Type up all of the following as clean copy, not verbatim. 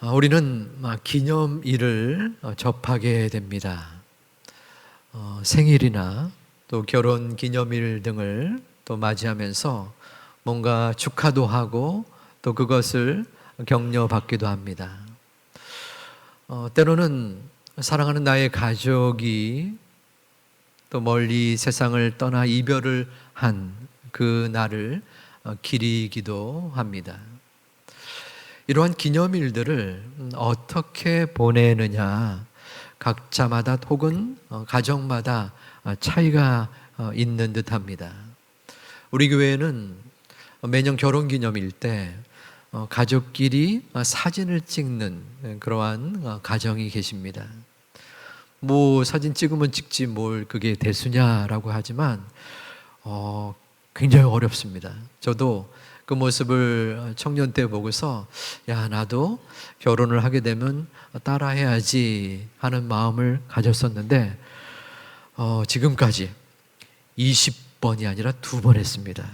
우리는 기념일을 접하게 됩니다. 생일이나 또 결혼 기념일 등을 또 맞이하면서 뭔가 축하도 하고 또 그것을 격려받기도 합니다. 때로는 사랑하는 나의 가족이 또 멀리 세상을 떠나 이별을 한 그 날을 기리기도 합니다. 이러한 기념일들을 어떻게 보내느냐, 각자마다 혹은 가정마다 차이가 있는 듯합니다. 우리 교회는 매년 결혼기념일 때 가족끼리 사진을 찍는 그러한 가정이 계십니다. 사진 찍으면 찍지 뭘 그게 대수냐라고 하지만 굉장히 어렵습니다. 저도 그 모습을 청년 때 보고서 나도 결혼을 하게 되면 따라해야지 하는 마음을 가졌었는데 지금까지 20번이 아니라 2번 했습니다.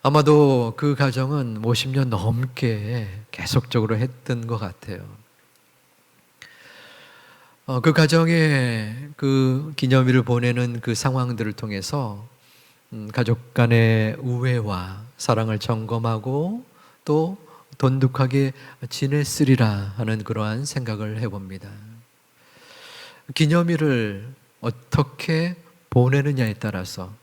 아마도 그 가정은 50년 넘게 계속적으로 했던 것 같아요. 그 가정의 그 기념일을 보내는 그 상황들을 통해서 가족 간의 우애와 사랑을 점검하고 또 돈독하게 지냈으리라 하는 그러한 생각을 해봅니다. 기념일을 어떻게 보내느냐에 따라서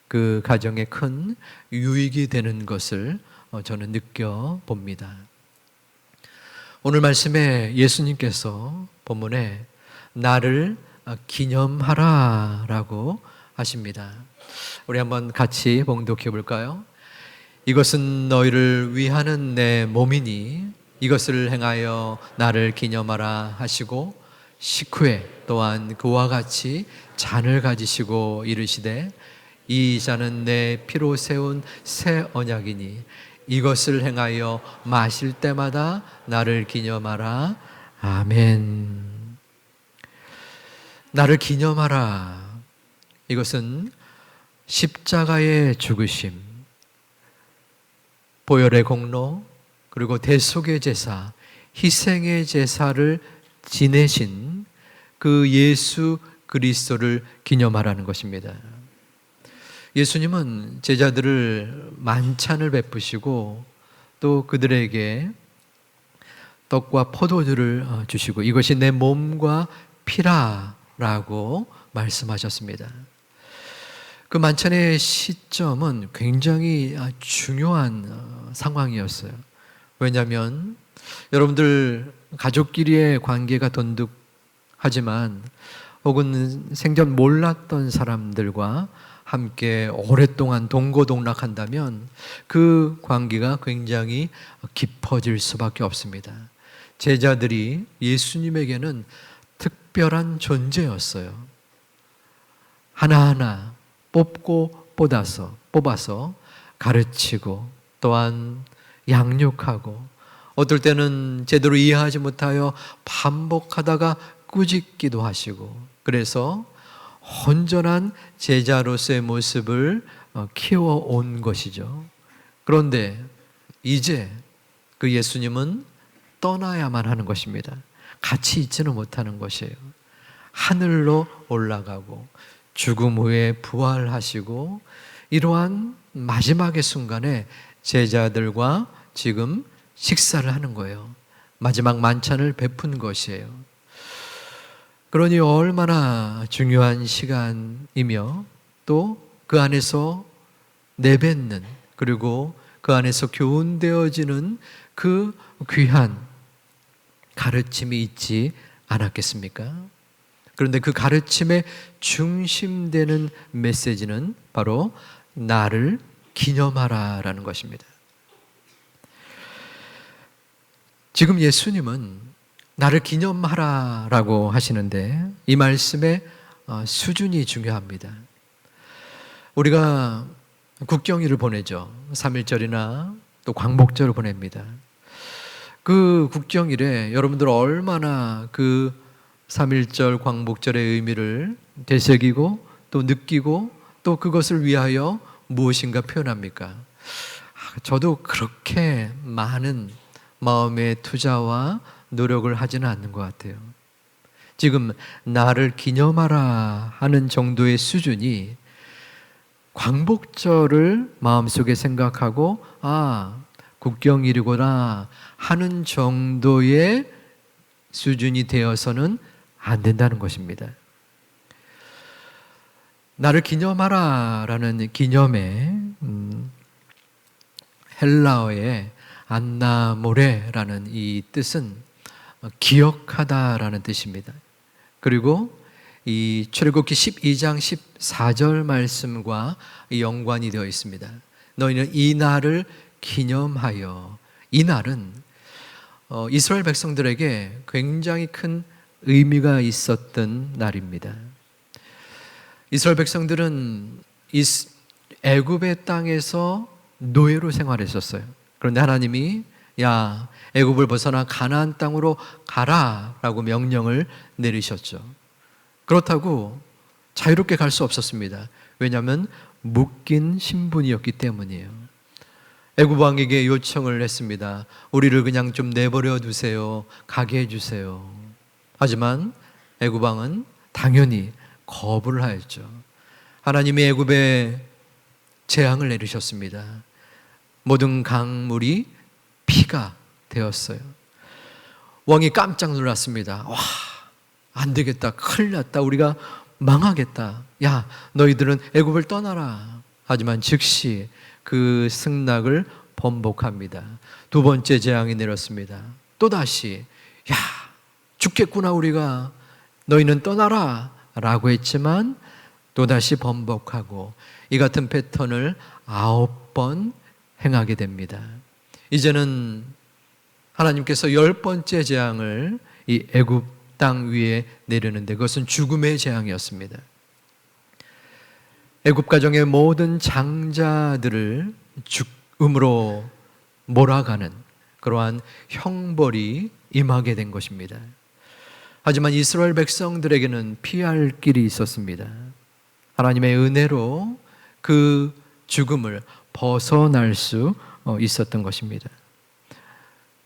그 가정에 큰 유익이 되는 것을 저는 느껴봅니다. 오늘 말씀에 예수님께서 본문에 나를 기념하라 라고 하십니다. 우리 한번 같이 봉독해 볼까요? 이것은 너희를 위하는 내 몸이니 이것을 행하여 나를 기념하라 하시고 식후에 또한 그와 같이 잔을 가지시고 이르시되 이 잔은 내 피로 세운 새 언약이니 이것을 행하여 마실 때마다 나를 기념하라. 아멘. 나를 기념하라. 이것은 십자가의 죽으심, 보혈의 공로, 그리고 대속의 제사, 희생의 제사를 지내신 그 예수 그리스도를 기념하라는 것입니다. 예수님은 제자들을 만찬을 베푸시고 또 그들에게 떡과 포도주를 주시고 이것이 내 몸과 피라라고 말씀하셨습니다. 그 만찬의 시점은 굉장히 중요한 상황이었어요. 왜냐하면 여러분들 가족끼리의 관계가 돈독하지만 혹은 생전 몰랐던 사람들과 함께 오랫동안 동고동락한다면 그 관계가 굉장히 깊어질 수밖에 없습니다. 제자들이 예수님에게는 특별한 존재였어요. 하나하나 뽑아서 가르치고 또한 양육하고 어떨 때는 제대로 이해하지 못하여 반복하다가 꾸짖기도 하시고 그래서 온전한 제자로서의 모습을 키워온 것이죠. 그런데 이제 그 예수님은 떠나야만 하는 것입니다. 같이 있지는 못하는 것이에요. 하늘로 올라가고 죽음 후에 부활하시고 이러한 마지막의 순간에 제자들과 지금 식사를 하는 거예요. 마지막 만찬을 베푼 것이에요. 그러니 얼마나 중요한 시간이며 또 그 안에서 내뱉는 그리고 그 안에서 교훈되어지는 그 귀한 가르침이 있지 않았겠습니까? 그런데 그 가르침의 중심되는 메시지는 바로 나를 기념하라라는 것입니다. 지금 예수님은 나를 기념하라라고 하시는데 이 말씀의 수준이 중요합니다. 우리가 국경일을 보내죠. 3.1절이나 또 광복절을 보냅니다. 그 국경일에 여러분들 얼마나 그 3.1절 광복절의 의미를 되새기고 또 느끼고 또 그것을 위하여 무엇인가 표현합니까? 저도 그렇게 많은 마음의 투자와 노력을 하지는 않는 것 같아요. 지금 나를 기념하라 하는 정도의 수준이 광복절을 마음속에 생각하고 국경일이구나 하는 정도의 수준이 되어서는 안 된다는 것입니다. 나를 기념하라 라는 기념의 헬라어의 안나모레라는 이 뜻은 기억하다라는 뜻입니다. 그리고 이 출애굽기 12장 14절 말씀과 연관이 되어 있습니다. 너희는 이 날을 기념하여. 이 날은 이스라엘 백성들에게 굉장히 큰 의미가 있었던 날입니다. 이스라엘 백성들은 애굽의 땅에서 노예로 생활했었어요. 그런데 하나님이 야, 애굽을 벗어나 가나안 땅으로 가라라고 명령을 내리셨죠. 그렇다고 자유롭게 갈 수 없었습니다. 왜냐하면 묶인 신분이었기 때문이에요. 애굽 왕에게 요청을 했습니다. 우리를 그냥 좀 내버려 두세요. 가게 해주세요. 하지만 애굽 왕은 당연히 거부를 하였죠. 하나님이 애굽에 재앙을 내리셨습니다. 모든 강물이 피가 되었어요. 왕이 깜짝 놀랐습니다. 와, 안 되겠다. 큰일 났다. 우리가 망하겠다. 야, 너희들은 애굽을 떠나라. 하지만 즉시 그 승낙을 번복합니다. 두 번째 재앙이 내렸습니다. 또다시 야, 죽겠구나 우리가. 너희는 떠나라 라고 했지만 또다시 번복하고 이 같은 패턴을 9번 행하게 됩니다. 이제는 하나님께서 10번째 재앙을 이 애굽 땅 위에 내리는데 그것은 죽음의 재앙이었습니다. 애굽 가정의 모든 장자들을 죽음으로 몰아가는 그러한 형벌이 임하게 된 것입니다. 하지만 이스라엘 백성들에게는 피할 길이 있었습니다. 하나님의 은혜로 그 죽음을 벗어날 수 있었던 것입니다.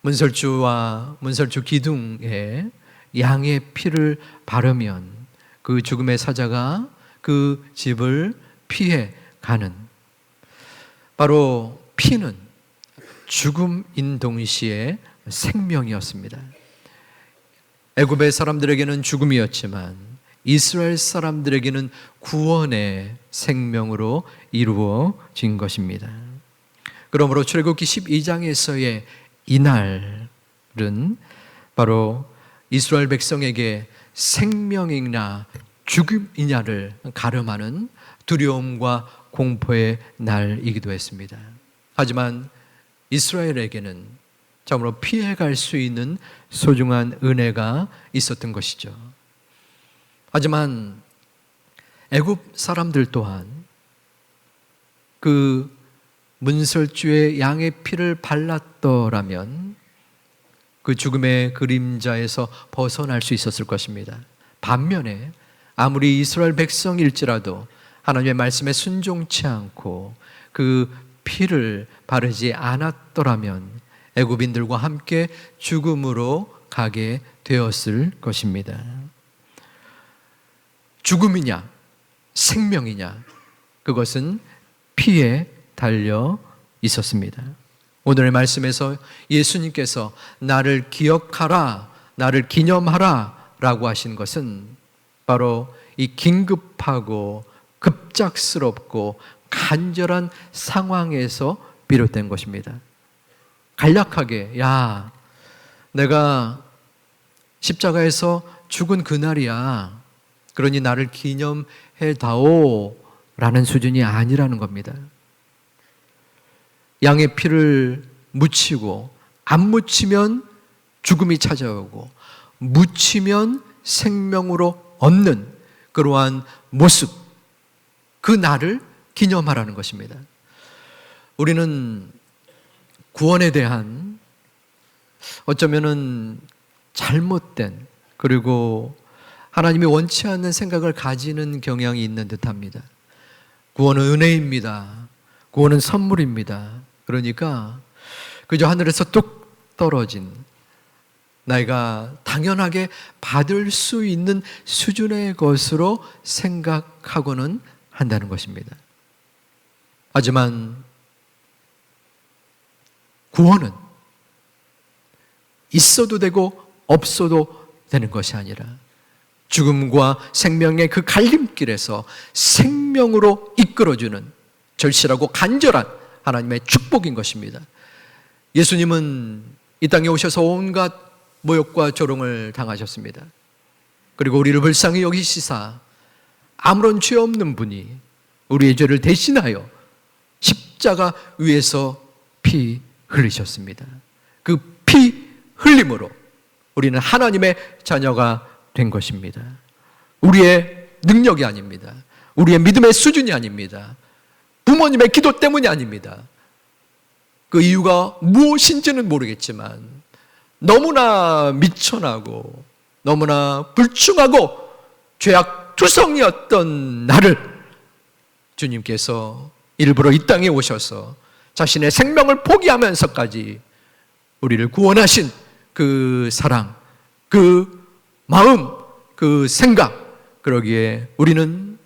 문설주와 문설주 기둥에 양의 피를 바르면 그 죽음의 사자가 그 집을 피해 가는, 바로 피는 죽음인 동시에 생명이었습니다. 애굽의 사람들에게는 죽음이었지만 이스라엘 사람들에게는 구원의 생명으로 이루어진 것입니다. 그러므로 출애굽기 12장에서의 이 날은 바로 이스라엘 백성에게 생명이냐 죽음이냐를 가름하는 두려움과 공포의 날이기도 했습니다. 하지만 이스라엘에게는 참으로 피해갈 수 있는 소중한 은혜가 있었던 것이죠. 하지만 애굽 사람들 또한 그 문설주에 양의 피를 발랐더라면 그 죽음의 그림자에서 벗어날 수 있었을 것입니다. 반면에 아무리 이스라엘 백성일지라도 하나님의 말씀에 순종치 않고 그 피를 바르지 않았더라면 애굽인들과 함께 죽음으로 가게 되었을 것입니다. 죽음이냐 생명이냐, 그것은 피에 달려 있었습니다. 오늘의 말씀에서 예수님께서 나를 기억하라, 나를 기념하라 라고 하신 것은 바로 이 긴급하고 급작스럽고 간절한 상황에서 비롯된 것입니다. 간략하게 야, 내가 십자가에서 죽은 그날이야, 그러니 나를 기념해다오 라는 수준이 아니라는 겁니다. 양의 피를 묻히고 안 묻히면 죽음이 찾아오고 묻히면 생명으로 얻는 그러한 모습, 그 날을 기념하라는 것입니다. 우리는 구원에 대한 어쩌면은 잘못된, 그리고 하나님이 원치 않는 생각을 가지는 경향이 있는 듯합니다. 구원은 은혜입니다. 구원은 선물입니다. 그러니까 그저 하늘에서 뚝 떨어진, 나이가 당연하게 받을 수 있는 수준의 것으로 생각하고는 한다는 것입니다. 하지만 구원은 있어도 되고 없어도 되는 것이 아니라 죽음과 생명의 그 갈림길에서 생명으로 이끌어주는 절실하고 간절한 하나님의 축복인 것입니다. 예수님은 이 땅에 오셔서 온갖 모욕과 조롱을 당하셨습니다. 그리고 우리를 불쌍히 여기시사 아무런 죄 없는 분이 우리의 죄를 대신하여 십자가 위에서 피 흘리셨습니다. 그 피 흘림으로 우리는 하나님의 자녀가 된 것입니다. 우리의 능력이 아닙니다. 우리의 믿음의 수준이 아닙니다. 부모님의 기도 때문이 아닙니다. 그 이유가 무엇인지는 모르겠지만 너무나 미천하고 너무나 불충하고 죄악투성이었던 나를 주님께서 일부러 이 땅에 오셔서 자신의 생명을 포기하면서까지 우리를 구원하신 그 사랑, 그 마음, 그 생각, 그러기에 우리는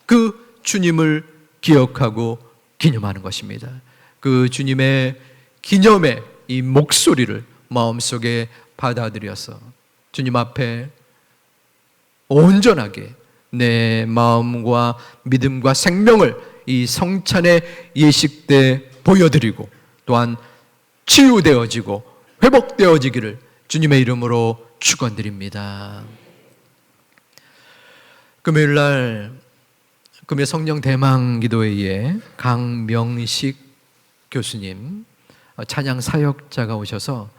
그 주님을 기억하고 기념하는 것입니다. 그 주님의 기념의 이 목소리를 마음속에 받아들여서 주님 앞에 온전하게 내 마음과 믿음과 생명을 이 성찬의 예식 때 보여드리고 또한 치유되어지고 회복되어지기를 주님의 이름으로 축원드립니다. 금요일 날 금요 성령 대망 기도회에 강명식 교수님 찬양 사역자가 오셔서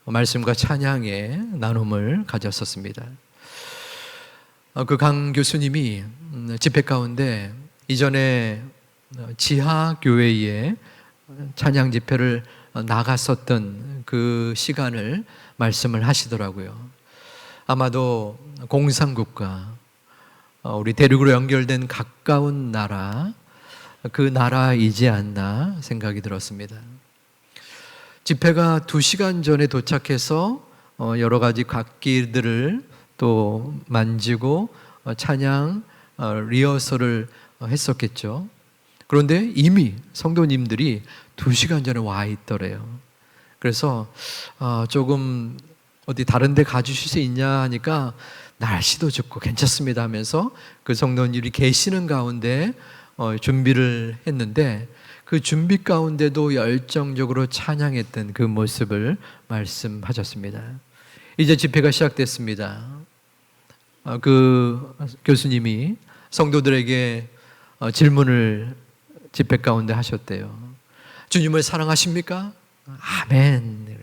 말씀과 찬양의 나눔을 가졌었습니다. 그 강 교수님이 집회 가운데 이전에 지하 교회에 찬양 집회를 나갔었던 그 시간을 말씀을 하시더라고요. 아마도 공산국가, 우리 대륙으로 연결된 가까운 나라, 그 나라이지 않나 생각이 들었습니다. 집회가 2시간 전에 도착해서 여러 가지 각기들을 또 만지고 찬양 리허설을 했었겠죠. 그런데 이미 성도님들이 2시간 전에 와 있더래요. 그래서 조금 어디 다른 데 가주실 수 있냐 하니까 날씨도 좋고 괜찮습니다 하면서 그 성도님들이 계시는 가운데 준비를 했는데 그 준비 가운데도 열정적으로 찬양했던 그 모습을 말씀하셨습니다. 이제 집회가 시작됐습니다. 그 교수님이 성도들에게 질문을 집회 가운데 하셨대요. 주님을 사랑하십니까? 아멘.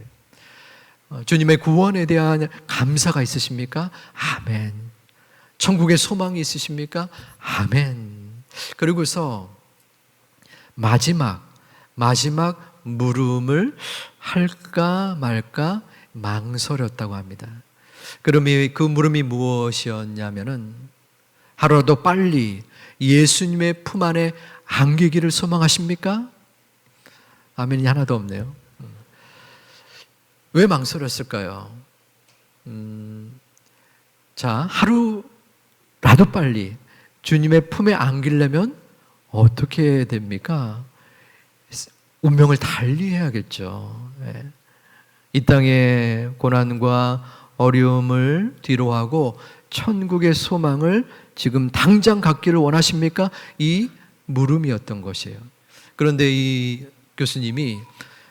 주님의 구원에 대한 감사가 있으십니까? 아멘. 천국의 소망이 있으십니까? 아멘. 그리고서 마지막 물음을 할까 말까 망설였다고 합니다. 그러면 그 물음이 무엇이었냐면은 하루라도 빨리 예수님의 품 안에 안기기를 소망하십니까? 아멘이 하나도 없네요. 왜 망설였을까요? 자, 하루라도 빨리 주님의 품에 안기려면 어떻게 됩니까? 운명을 달리해야겠죠. 네. 이 땅의 고난과 어려움을 뒤로하고 천국의 소망을 지금 당장 갖기를 원하십니까? 이 물음이었던 것이에요. 그런데 이 교수님이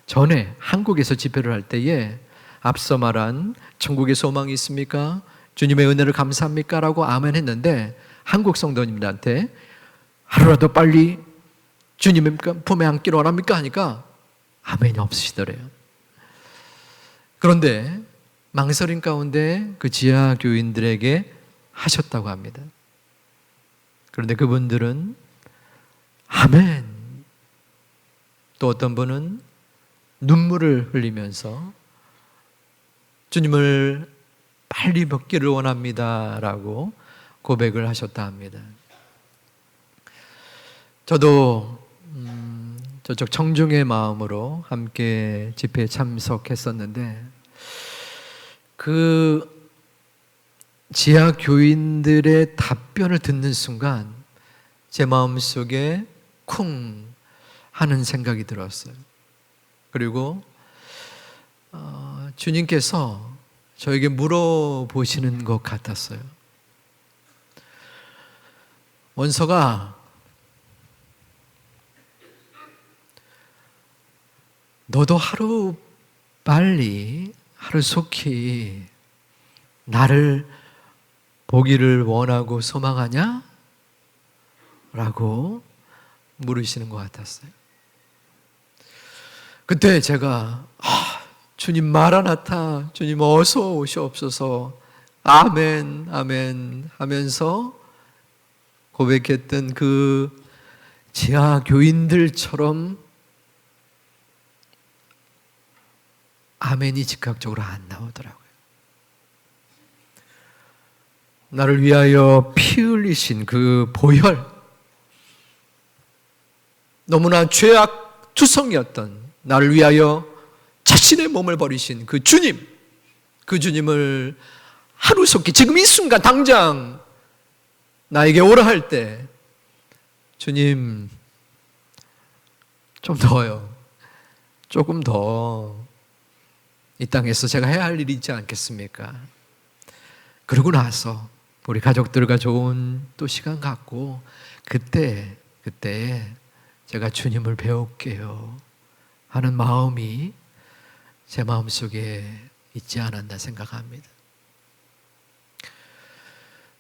전에 한국에서 집회를 할 때에 앞서 말한 천국의 소망이 있습니까? 주님의 은혜를 감사합니까? 라고 아멘 했는데 한국 성도님들한테 하루라도 빨리 주님의 품에 안기를 원합니까? 하니까 아멘이 없으시더래요. 그런데 망설임 가운데 그 지하 교인들에게 하셨다고 합니다. 그런데 그분들은 아멘, 또 어떤 분은 눈물을 흘리면서 주님을 빨리 뵙기를 원합니다 라고 고백을 하셨다 합니다. 저도 저쪽 청중의 마음으로 함께 집회에 참석했었는데 그 지하 교인들의 답변을 듣는 순간 제 마음속에 쿵 하는 생각이 들었어요. 그리고 주님께서 저에게 물어보시는 것 같았어요. 원서가 너도 하루 빨리 하루속히 나를 보기를 원하고 소망하냐? 라고 물으시는 것 같았어요. 그때 제가 주님 마라나타, 주님 어서 오시옵소서, 아멘 아멘 하면서 고백했던 그 지하 교인들처럼 아멘이 즉각적으로 안 나오더라고요. 나를 위하여 피 흘리신 그 보혈, 너무나 죄악투성이었던 나를 위하여 자신의 몸을 버리신 그 주님, 그 주님을 하루속히 지금 이 순간 당장 나에게 오라 할 때 주님 좀 더요, 조금 더 이 땅에서 제가 해야 할 일이 있지 않겠습니까? 그러고 나서 우리 가족들과 좋은 또 시간 갖고 그때 제가 주님을 배울게요 하는 마음이 제 마음속에 있지 않았나 생각합니다.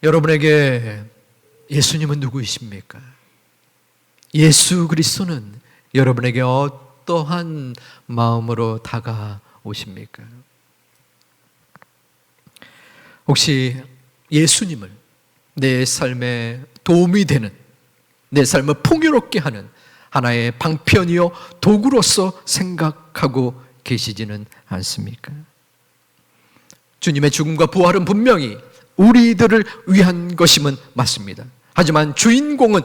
여러분에게 예수님은 누구이십니까? 예수 그리스도는 여러분에게 어떠한 마음으로 다가오십니까? 혹시 예수님을 내 삶에 도움이 되는, 내 삶을 풍요롭게 하는 하나의 방편이요 도구로서 생각하고 계시지는 않습니까? 주님의 죽음과 부활은 분명히 우리들을 위한 것임은 맞습니다. 하지만 주인공은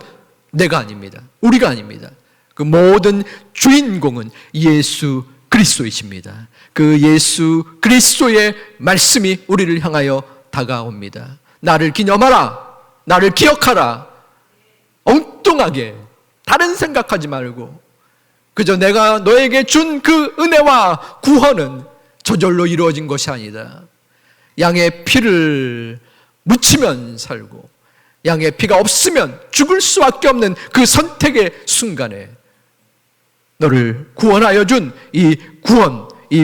내가 아닙니다. 우리가 아닙니다. 그 모든 주인공은 예수 그리스도이십니다. 그 예수 그리스도의 말씀이 우리를 향하여 다가옵니다. 나를 기념하라, 나를 기억하라. 엉뚱하게 다른 생각하지 말고 그저 내가 너에게 준 그 은혜와 구원은 저절로 이루어진 것이 아니다. 양의 피를 묻히면 살고 양의 피가 없으면 죽을 수밖에 없는 그 선택의 순간에 너를 구원하여 준 이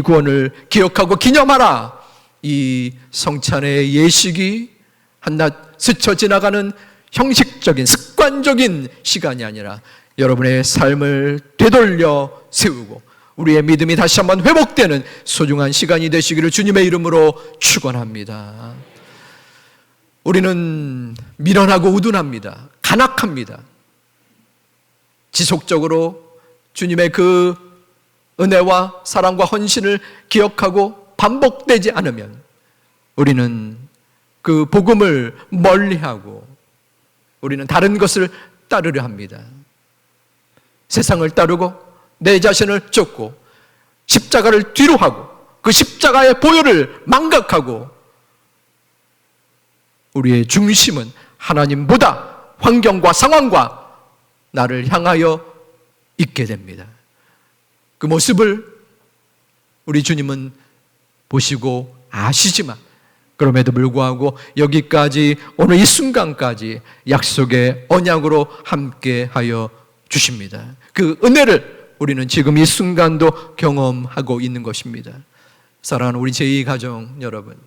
구원을 기억하고 기념하라. 이 성찬의 예식이 한낱 스쳐 지나가는 형식적인 습관적인 시간이 아니라 여러분의 삶을 되돌려 세우고 우리의 믿음이 다시 한번 회복되는 소중한 시간이 되시기를 주님의 이름으로 축원합니다. 우리는 미련하고 우둔합니다. 간악합니다. 지속적으로 주님의 그 은혜와 사랑과 헌신을 기억하고 반복되지 않으면 우리는 그 복음을 멀리하고 우리는 다른 것을 따르려 합니다. 세상을 따르고 내 자신을 쫓고 십자가를 뒤로 하고 그 십자가의 보혈을 망각하고 우리의 중심은 하나님보다 환경과 상황과 나를 향하여 있게 됩니다. 그 모습을 우리 주님은 보시고 아시지만 그럼에도 불구하고 여기까지 오늘 이 순간까지 약속의 언약으로 함께하여 주십니다. 그 은혜를 우리는 지금 이 순간도 경험하고 있는 것입니다. 사랑하는 우리 제2가정 여러분,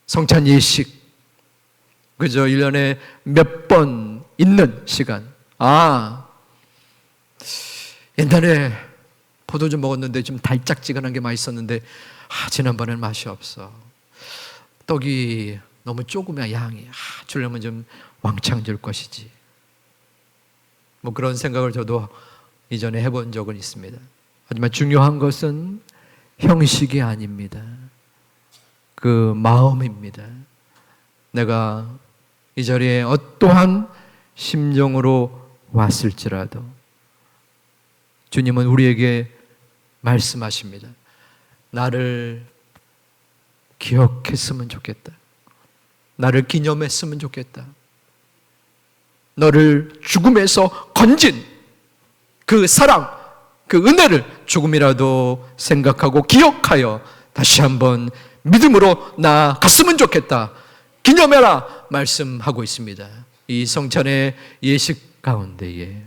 성찬 예식 그저 1년에 몇 번 있는 시간. 옛날에 포도주 먹었는데 좀 달짝지근한 게 맛있었는데 지난번에는 맛이 없어. 떡이 너무 조금이야. 양이 주려면 좀 왕창 줄 것이지. 뭐 그런 생각을 저도 이전에 해본 적은 있습니다. 하지만 중요한 것은 형식이 아닙니다. 그 마음입니다. 내가 이 자리에 어떠한 심정으로 왔을지라도 주님은 우리에게 말씀하십니다. 나를 기억했으면 좋겠다. 나를 기념했으면 좋겠다. 너를 죽음에서 건진 그 사랑, 그 은혜를 조금이라도 생각하고 기억하여 다시 한번 믿음으로 나아갔으면 좋겠다. 기념해라 말씀하고 있습니다. 이 성찬의 예식 가운데에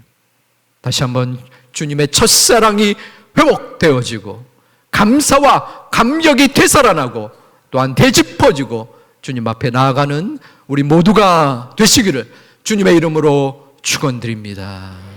다시 한번 주님의 첫사랑이 회복되어지고 감사와 감격이 되살아나고 또한 되짚어지고 주님 앞에 나아가는 우리 모두가 되시기를 주님의 이름으로 축원드립니다.